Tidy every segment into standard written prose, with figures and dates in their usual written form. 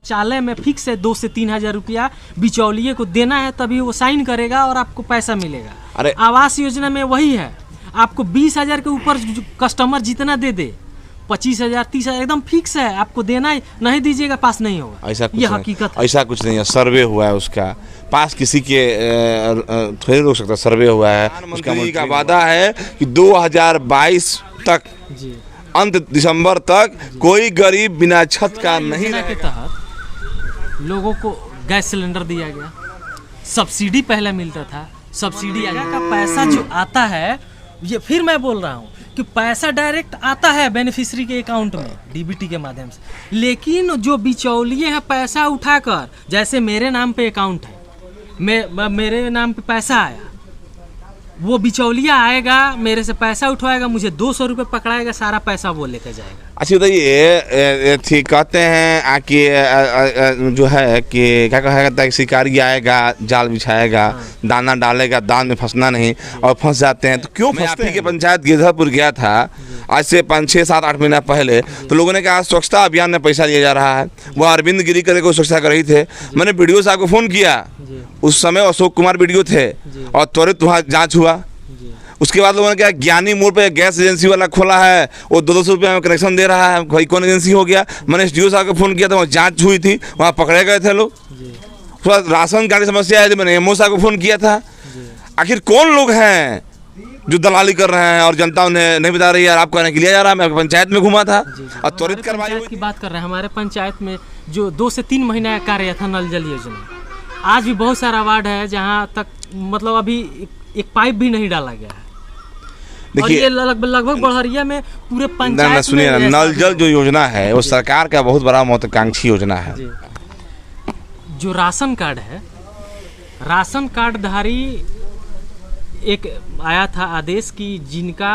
शौचालय में फिक्स है 2 से 3 हज़ार रुपया बिचौलिए को देना है, तभी वो साइन करेगा और आपको पैसा मिलेगा। अरे आवास योजना में वही है, आपको 20,000 के ऊपर कस्टमर जितना दे दे, 25,000 30,000 एकदम फिक्स है, आपको देना है, नहीं दीजिएगा पास नहीं होगा। ऐसा कुछ ये नहीं, हकीकत है। ऐसा कुछ नहीं है। सर्वे हुआ है उसका, पास किसी के थोड़ी रोक सकता, सर्वे हुआ है। प्रधानमंत्री का वादा है कि 2022 तक जी अंत दिसंबर तक कोई गरीब बिना छत का नहीं योजना के रहेगा। तहत लोगों को गैस सिलेंडर दिया गया, सब्सिडी पहले मिलता था, सब्सिडी आगे का पैसा जो आता है, ये फिर मैं बोल रहा हूँ कि पैसा डायरेक्ट आता है बेनिफिशियरी के अकाउंट में डीबीटी के माध्यम से, लेकिन जो बिचौलिए हैं पैसा उठाकर, जैसे मेरे नाम पे अकाउंट है, मेरे नाम पे पैसा आया, वो बिचौलिया आएगा मेरे से पैसा उठवाएगा, मुझे 200 रुपये पकड़ाएगा, सारा पैसा वो लेकर जाएगा। अच्छा बताइए, ठीक कहते हैं कि जो है कि क्या कहा जाता है, शिकारी आएगा जाल बिछाएगा, दाना डालेगा, दान में फंसना नहीं, और फंस जाते हैं। तो क्यों फंसते हैं? पंचायत गिरधापुर गया था आज से 5, 6, 7, 8 महीना पहले, तो लोगों ने कहा स्वच्छता अभियान में पैसा लिया जा रहा है। वो अरविंद गिरी करे को स्वच्छता कर रही थे, मैंने वीडियो साहब को फ़ोन किया, उस समय अशोक कुमार वीडियो थे, और त्वरित वहाँ जाँच हुआ। उसके बाद लोगों ने क्या, ज्ञानी मोड़ पे गैस एजेंसी वाला खोला है, वो 200 रुपये में कनेक्शन दे रहा है, भाई कौन एजेंसी हो गया। मैंने एसडीओ साहब को फ़ोन किया था, वहाँ जांच हुई थी, वहाँ पकड़े गए थे लोग। थोड़ा राशन कार्ड की समस्या है, मैंने एमओ साहब को फ़ोन किया था। आखिर कौन लोग हैं जो दलाली कर रहे हैं और जनता उन्हें नहीं बता रही है? आपको कहने के लिए जा रहा है, मैं पंचायत में घुमा था और त्वरित कार्रवाई की बात कर रहे हैं। हमारे पंचायत में जो 2 से 3 महीना का कार्य था नल जल योजना, आज भी बहुत सारा वार्ड है जहाँ तक मतलब अभी एक पाइप भी नहीं डाला गया है। देखिए, लगभग बड़हरिया में पूरे पंचायत में सुनिए, नल जल जो योजना है वो सरकार का बहुत बड़ा महत्वाकांक्षी योजना है। जो राशन कार्ड है, राशन कार्ड धारी एक आया था आदेश कि जिनका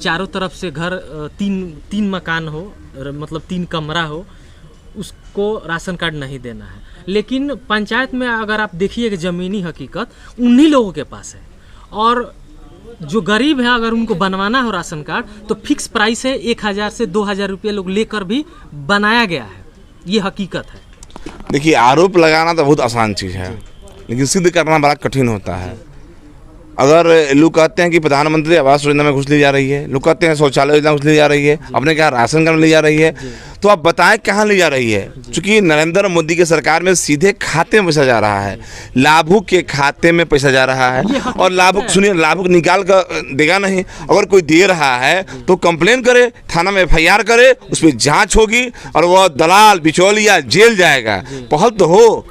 चारों तरफ से घर 3 मकान हो, मतलब 3 कमरा हो, उसको राशन कार्ड नहीं देना है। लेकिन पंचायत में अगर आप देखिए कि ज़मीनी हकीकत उन्हीं लोगों के पास है, और जो गरीब है अगर उनको बनवाना हो राशन कार्ड तो फिक्स प्राइस है, 1,000 से 2,000 रुपये लोग लेकर भी बनाया गया है। ये हकीकत है। देखिए, आरोप लगाना तो बहुत आसान चीज़ है, लेकिन सिद्ध करना बड़ा कठिन होता है। अगर लोग कहते हैं कि प्रधानमंत्री आवास योजना में घुस ली जा रही है, लोग कहते हैं शौचालय योजना घुस ली जा रही है, अपने क्या राशन कार्ड में ली जा रही है, तो आप बताएं कहाँ ली जा रही है? क्योंकि नरेंद्र मोदी की सरकार में सीधे खाते में पैसा जा रहा है, लाभुक के खाते में पैसा जा रहा है। और लाभुक, सुनिए, लाभुक निकाल कर देगा नहीं, अगर कोई दे रहा है तो कंप्लेन करे, थाना में FIR करे, उस पर जाँच होगी और वह दलाल बिचौलिया जेल जाएगा। पहल तो हो।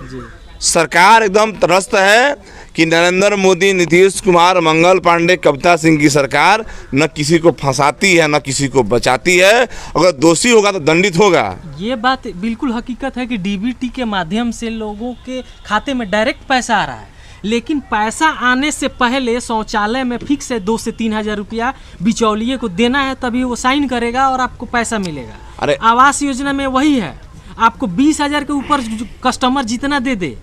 सरकार एकदम त्रस्त है कि नरेंद्र मोदी, नीतीश कुमार, मंगल पांडे, कविता सिंह की सरकार न किसी को फंसाती है न किसी को बचाती है। अगर दोषी होगा तो दंडित होगा। ये बात बिल्कुल हकीकत है कि डीबीटी के माध्यम से लोगों के खाते में डायरेक्ट पैसा आ रहा है, लेकिन पैसा आने से पहले शौचालय में फिक्स है 2 से 3 हज़ार रुपया बिचौलिए को देना है, तभी वो साइन करेगा और आपको पैसा मिलेगा। अरे आवास योजना में वही है, आपको 20,000 के ऊपर कस्टमर जितना दे दे,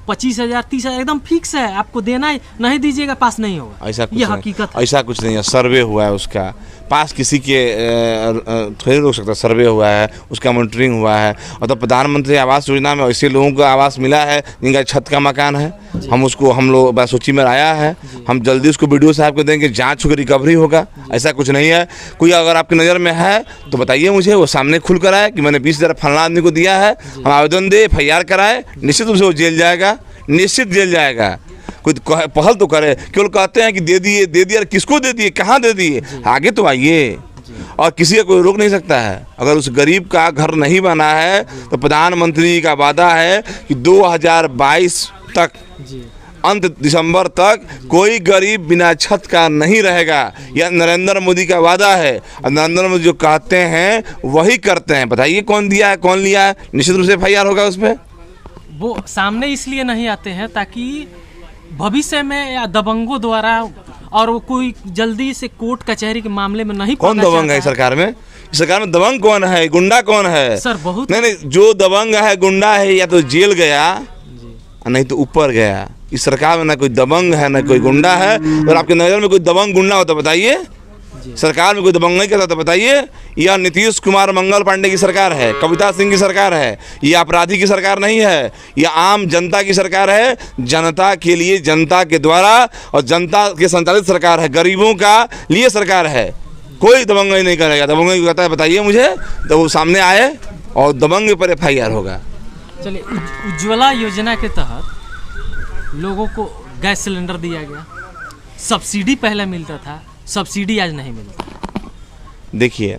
25,000 30,000 एकदम फिक्स है, आपको देना है, नहीं दीजिएगा पास नहीं होगा। ऐसा कुछ ये नहीं, हकीकत है। ऐसा कुछ नहीं है। सर्वे हुआ है उसका, पास किसी के थोड़ी रोक सकता, सर्वे हुआ है, उसका मॉनिटरिंग हुआ है। और तो प्रधानमंत्री आवास योजना में ऐसे लोगों को आवास मिला है जिनका छत का मकान है, हम लोग सूची में आया है, हम जल्दी उसको वीडियो साहब को देंगे, जाँच होकर रिकवरी होगा। ऐसा कुछ नहीं है। कोई अगर आपकी नज़र में है तो बताइए मुझे, वो सामने खुल कर आए कि मैंने 20,000 फलाना आदमी को दिया है, हम आवेदन दे, FIR कराए, निश्चित रूप से वो जेल जाएगा, निश्चित जेल जाएगा। कोई पहल तो करे। केवल कहते हैं कि दे दिए, किसको दे दिए, कहाँ दे दिए? आगे तो आइए, और किसी का कोई रोक नहीं सकता है। अगर उस गरीब का घर नहीं बना है तो प्रधानमंत्री का वादा है कि 2022 तक अंत दिसंबर तक कोई गरीब बिना छत का नहीं रहेगा। यह नरेंद्र मोदी का वादा है, और नरेंद्र मोदी जो कहते हैं वही करते हैं। बताइए कौन दिया है, कौन लिया है? निश्चित रूप से FIR होगा उस पर। वो सामने इसलिए नहीं आते हैं ताकि भविष्य में या दबंगों द्वारा, और वो कोई जल्दी से कोर्ट कचहरी के मामले में नहीं। कौन दबंग है सरकार में? सरकार में दबंग कौन है, गुंडा कौन है? सर बहुत नहीं, जो दबंग है, गुंडा है, या तो जेल गया नहीं तो ऊपर गया। इस सरकार में ना कोई दबंग है ना कोई गुंडा है। और आपके नज़र में कोई दबंग गुंडा हो तो बताइए। सरकार में कोई दबंगई करता तो बताइए। यह नीतीश कुमार मंगल पांडे की सरकार है, कविता सिंह की सरकार है, यह अपराधी की सरकार नहीं है, यह आम जनता की सरकार है, जनता के लिए, जनता के द्वारा और जनता के संचालित सरकार है, गरीबों का लिए सरकार है। कोई दबंगई नहीं करेगा। दबंगई करता है बताइए मुझे, तो वो सामने आए और दबंग पर FIR होगा। चलिए, उज्ज्वला योजना के तहत लोगों को गैस सिलेंडर दिया गया, सब्सिडी पहले मिलता था, सब्सिडी आज नहीं मिलती। देखिए,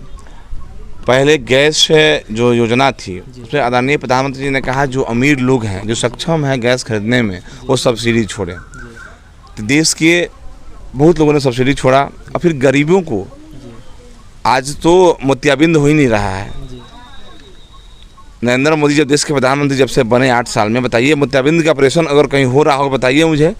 पहले गैस जो योजना थी उसमें आदरणीय प्रधानमंत्री जी ने कहा जो अमीर लोग हैं, जो सक्षम हैं गैस खरीदने में, वो सब्सिडी छोड़ें। तो देश के बहुत लोगों ने सब्सिडी छोड़ा और फिर गरीबों को आज तो मोतियाबिंद हो ही नहीं रहा है। नरेंद्र मोदी जब देश के प्रधानमंत्री जब से बने 8 साल में, बताइए मोतियाबिंद का ऑपरेशन अगर कहीं हो रहा हो बताइए मुझे।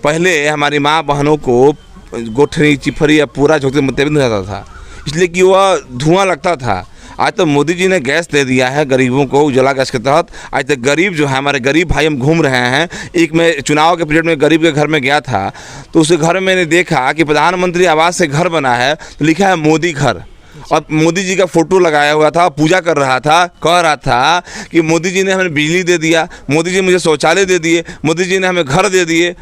पहले हमारी माँ बहनों को गोठनी चिफरी या पूरा झोंकते मोतियाबिंद हो जाता था, इसलिए कि वह धुआं लगता था। आज तो मोदी जी ने गैस दे दिया है गरीबों को, उज्ज्वला गैस के तहत। आज तक गरीब जो है, हमारे गरीब भाई हम घूम रहे हैं। एक मैं चुनाव के पीरियड में गरीब के घर में गया था, तो उस घर में मैंने देखा कि प्रधानमंत्री आवास से घर बना है, तो लिखा है मोदी घर, और मोदी जी का फोटो लगाया हुआ था, पूजा कर रहा था, कह रहा था कि मोदी जी ने हमें बिजली दे दिया, मोदी जी मुझे शौचालय दे दिए, मोदी जी ने हमें घर दे दिए।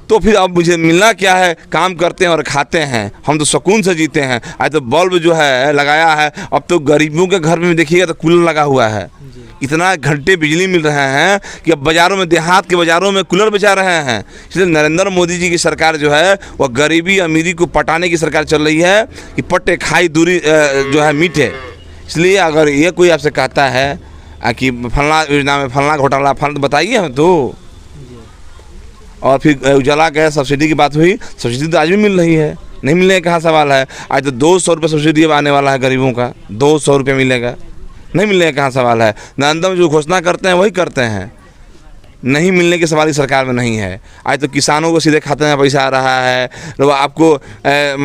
तो फिर अब मुझे मिलना क्या है? काम करते हैं और खाते हैं, हम तो सुकून से जीते हैं। आज तो बल्ब जो है लगाया है, अब तो गरीबों के घर में देखिएगा तो कूलर लगा हुआ है। इतना घंटे बिजली मिल रहे हैं कि अब बाज़ारों में, देहात के बाज़ारों में कूलर बेचा रहे हैं। इसलिए नरेंद्र मोदी जी की सरकार जो है वह गरीबी अमीरी को पटाने की सरकार चल रही है कि पट्टे खाई दूरी जो है मीठे। इसलिए अगर ये कोई आपसे कहता है कि फलना योजना में फलना घोटाला फल, बताइए हमें तो। और फिर उज्ज्वला गैस सब्सिडी की बात हुई, सब्सिडी तो आज भी मिल रही है, नहीं मिलने का कहाँ सवाल है। आज तो 200 रुपये सब्सिडी आने वाला है गरीबों का, 200 रुपये मिलेगा, नहीं मिलने का कहाँ सवाल है। नरेंद्र मोदी जो घोषणा करते हैं वही करते हैं, नहीं मिलने की सवाल इस सरकार में नहीं है। आज तो किसानों को सीधे खाते में पैसा आ रहा है, तो आपको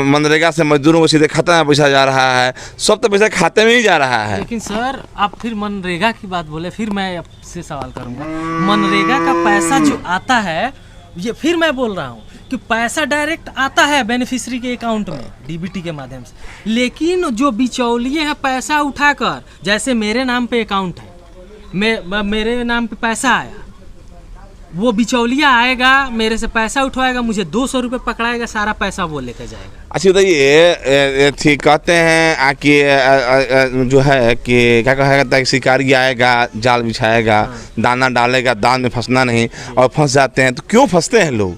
मनरेगा से मजदूरों को सीधे खाते में पैसा जा रहा है, सब तो पैसा खाते में ही जा रहा है। लेकिन सर आप फिर मनरेगा की बात बोले, फिर मैं आपसे सवाल करूंगा, मनरेगा का पैसा जो आता है, ये फिर मैं बोल रहा हूँ कि पैसा डायरेक्ट आता है बेनिफिशियरी के अकाउंट में DBT के माध्यम से, लेकिन जो बिचौलिए हैं पैसा उठाकर, जैसे मेरे नाम पे अकाउंट है, मेरे नाम पे पैसा आया, वो बिचौलिया आएगा मेरे से पैसा उठवाएगा, मुझे 200 रुपये पकड़ाएगा, सारा पैसा वो लेकर जाएगा। अच्छा बताइए, ठीक कहते हैं कि जो है कि क्या कहा जाता है, शिकारी आएगा जाल बिछाएगा, दाना डालेगा, दान में फंसना नहीं, और फंस जाते हैं। तो क्यों फंसते हैं लोग?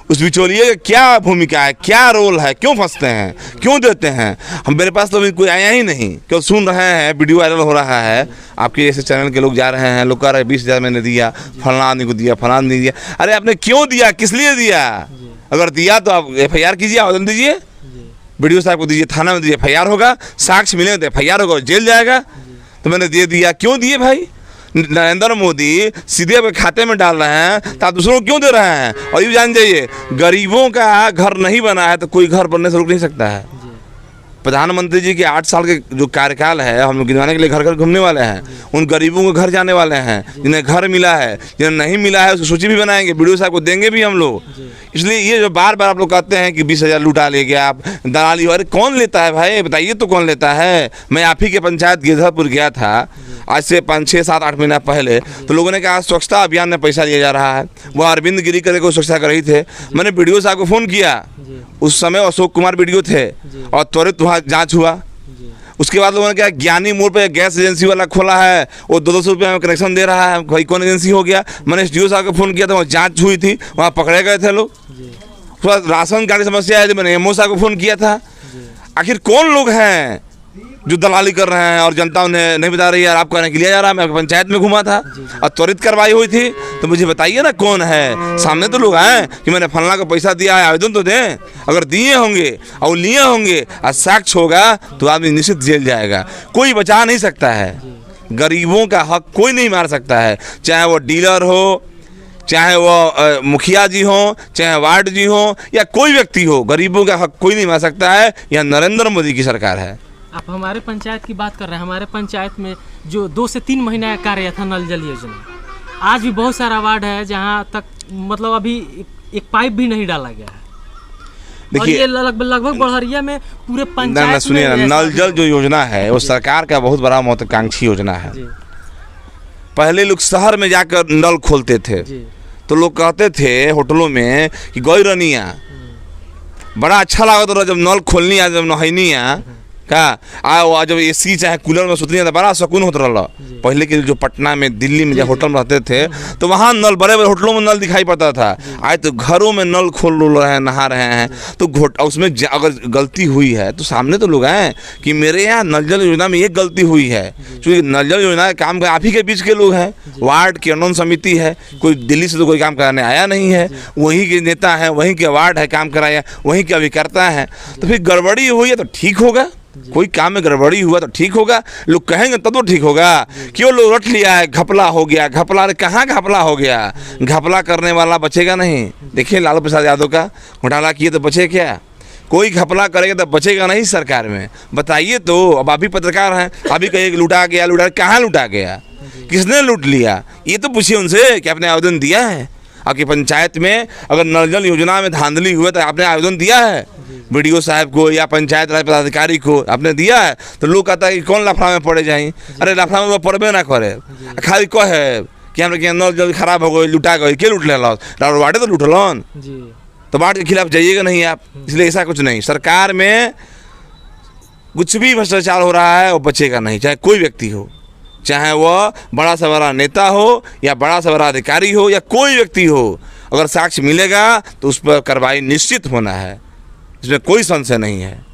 उस बिचौलिए का क्या भूमिका है, क्या रोल है, क्यों फंसते हैं, क्यों देते हैं? हम मेरे पास तो अभी कोई आया ही नहीं, क्यों सुन रहे हैं, वीडियो वायरल हो रहा है, आपके जैसे चैनल के लोग जा रहे हैं, लोग कह रहे हैं 20,000 मैंने दिया, फलाना आदमी को दिया, फलाना नहीं दिया। अरे आपने क्यों दिया, किस लिए दिया? अगर दिया तो आप FIR कीजिए, आवेदन दीजिए, वीडियो साहब को दीजिए, थाना में दीजिए, FIR होगा, साक्ष्य मिलेंगे तो FIR होगा, जेल जाएगा। तो मैंने दे दिया, क्यों दिए भाई? नरेंद्र मोदी सीधे अपने खाते में डाल रहे हैं, तो आप दूसरों को क्यों दे रहे हैं? और ये जान जाइए, गरीबों का घर नहीं बना है तो कोई घर बनने से रुक नहीं सकता है। प्रधानमंत्री जी के 8 साल के जो कार्यकाल है, हम लोग गिनवाने के लिए घर घर घूमने वाले हैं, उन गरीबों को घर जाने वाले हैं, जिन्हें घर मिला है, जिन्हें नहीं मिला है उसकी सूची भी बनाएंगे, वीडियो साहब को देंगे भी हम लोग। इसलिए ये जो बार बार आप लोग कहते हैं कि 20,000 लूटा ले गया, आप दलाली, अरे कौन लेता है भाई, बताइए तो कौन लेता है? मैं आप ही के पंचायत गिरधरपुर गया था आज से 5, 6, 7, 8 महीना पहले, तो लोगों ने कहा स्वच्छता अभियान में पैसा लिया जा रहा है। वो अरविंद गिरी करके को स्वच्छता कर रही थे, मैंने वीडियो साहब को फ़ोन किया, उस समय अशोक कुमार वीडियो थे, और त्वरित वहाँ जाँच हुआ। उसके बाद लोगों ने कहा ज्ञानी मोड़ पे गैस एजेंसी वाला खोला है, वो 200 रुपये में कनेक्शन दे रहा है, भाई कौन एजेंसी हो गया? मैंने SDO साहब को फ़ोन किया था, वहाँ जाँच हुई थी, वहाँ पकड़े गए थे लोग। थोड़ा राशन कार्ड की समस्या है, मैंने MO साहब को फ़ोन किया था। आखिर कौन लोग हैं जो दलाली कर रहे हैं और जनता उन्हें नहीं बता रही है? आप कहने के लिए जा रहा है, मैं आपकी पंचायत में घूमा था और त्वरित कार्रवाई हुई थी, तो मुझे बताइए ना कौन है? सामने तो लोग आए कि मैंने फलना को पैसा दिया है, आवेदन तो दें। अगर दिए होंगे और लिए होंगे और साक्ष्य होगा तो आदमी निश्चित जेल जाएगा। कोई बचा नहीं सकता है, गरीबों का हक कोई नहीं मार सकता है, चाहे वो डीलर हो, चाहे वो मुखिया जी हो, चाहे वार्ड जी हो, या कोई व्यक्ति हो, गरीबों का हक कोई नहीं मार सकता है। यह नरेंद्र मोदी की सरकार है। आप हमारे पंचायत की बात कर रहे हैं, हमारे पंचायत में जो 2 से 3 महीना का कार्य था नल जल योजना, आज भी बहुत सारा वार्ड है जहां तक मतलब अभी एक पाइप भी नहीं डाला गया है। और ये लगभग बड़हरिया में पूरे पंचायत ना सुनिए ना, नल जल जो योजना है वो सरकार का बहुत बड़ा महत्वाकांक्षी योजना है। पहले लोग शहर में जाकर नल खोलते थे तो लोग कहते थे होटलों में कि गई रनिया, बड़ा अच्छा लगा तो जब नल खोलनी है, जब नहैनी है का जब एसी चाहे कूलर में सुतनी है तो बड़ा सुकून होता रहा। पहले के जो पटना में, दिल्ली में जब होटल में रहते थे तो वहाँ नल, बड़े बड़े होटलों में नल दिखाई पड़ता था। आज तो घरों में नल खोल रहे हैं, नहा रहे हैं। तो उसमें अगर गलती हुई है तो सामने तो लोग हैं कि मेरे यहाँ नल जल योजना में ये गलती हुई है। क्योंकि नल जल योजना का काम आप ही के बीच के लोग हैं, वार्ड की उन्नयन समिति है, कोई दिल्ली से तो कोई काम कराने आया नहीं है, वहीं के नेता है, वहीं के वार्ड है, काम कराया वहीं के अभिकर्ता है। तो फिर गड़बड़ी हुई है तो ठीक होगा, कोई काम में गड़बड़ी हुआ तो ठीक होगा, लोग कहेंगे तब तो ठीक होगा। क्यों लोग रट लिया है घपला हो गया, घपला, कहाँ घपला हो गया? घपला करने वाला बचेगा नहीं। देखिए लालू प्रसाद यादव का घोटाला किए तो बचे क्या? कोई घपला करेगा तो बचेगा नहीं सरकार में, बताइए तो। अब आप भी पत्रकार हैं, अभी कहिए लूटा गया, लूटा, कहाँ लूटा गया, किसने लूट लिया? ये तो पूछिए उनसे कि आपने आवेदन दिया है? आपकी पंचायत में अगर नल जल योजना में धांधली हुए तो आपने आवेदन दिया है बीडीओ साहब को या पंचायत राज पदाधिकारी को? आपने दिया है? तो लोग कहता है कि कौन लफड़ा में पड़े जाए। अरे लफड़ा में वो पड़बे ना करे, खाली कहे कि हमारे नल जल खराब हो गई, लुटा गई। के लूट लेला? वार्डे तो लूटलन, तो वार्ड के खिलाफ जाइएगा नहीं आप। इसलिए ऐसा कुछ नहीं, सरकार में कुछ भी भ्रष्टाचार हो रहा है वो बचेगा नहीं, चाहे कोई व्यक्ति हो, चाहे वह बड़ा से बड़ा नेता हो या बड़ा से बड़ा अधिकारी हो या कोई व्यक्ति हो। अगर साक्ष्य मिलेगा तो उस पर कार्रवाई निश्चित होना है, इसमें कोई संशय नहीं है।